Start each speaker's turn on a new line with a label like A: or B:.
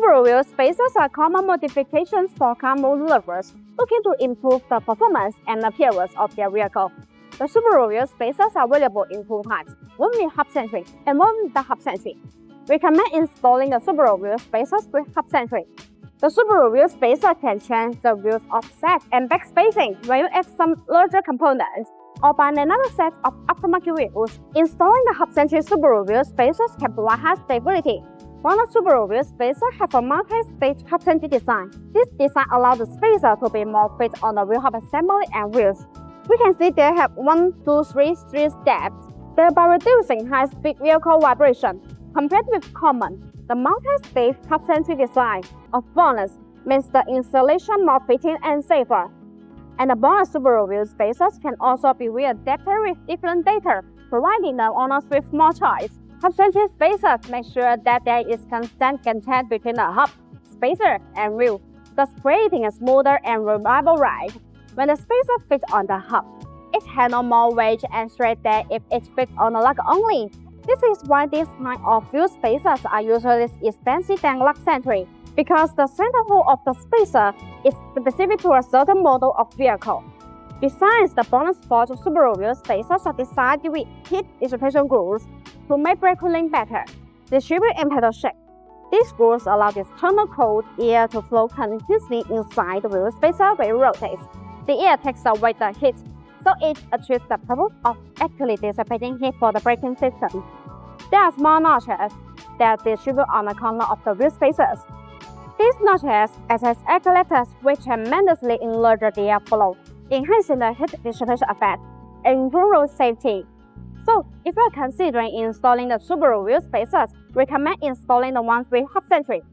A: Subaru wheel spacers are common modifications for car model lovers looking to improve the performance and appearance of their vehicle. The Subaru wheel spacers are available in two types, one with Hub-Centric and one with the Hub-Centric. Recommend installing the Subaru wheel spacers with Hub-Centric. The Subaru wheel spacer can change the wheel's offset and back spacing when you add some larger components or buy another set of aftermarket wheels. Installing the Hub-Centric Subaru wheel spacers can provide high stability. BONOSS Subaru wheel spacer have a multi-stage Hub-Centric design. This design allows the spacer to be more fit on the wheel hub assembly and wheels. We can see they have 1, 2, 3 steps, thereby reducing high-speed vehicle vibration. Compared with common, the multi-stage Hub-Centric design of BONOSS makes the installation more fitting and safer. And the BONOSS Subaru wheel spacers can also be adapted with different data, providing the owners with more choice. Hub-Centric spacers make sure that there is constant contact between the hub, spacer, and wheel, thus creating a smoother and reliable ride. When the spacer fits on the hub, it handles more weight and straight than if it fits on the lug only. This is why this kind of wheel spacers are usually less expensive than lug-centric, because the center hole of the spacer is specific to a certain model of vehicle. Besides, the BONOSS Subaru wheel spacers are designed with heat dissipation grooves to make brake cooling better, distribute and pedal shift. These grooves allow the external cold air to flow continuously inside the wheel spacer when it rotates. The air takes away the heat, so it achieves the purpose of actually dissipating heat for the braking system. There are small notches that distribute on the corner of the wheel spacers. These notches act as air collectors which tremendously enlarge the airflow, enhancing the heat dissipation effect and improve road safety. So, if you are considering installing the Subaru wheel spacers, recommend installing the ones with Hub-Centric.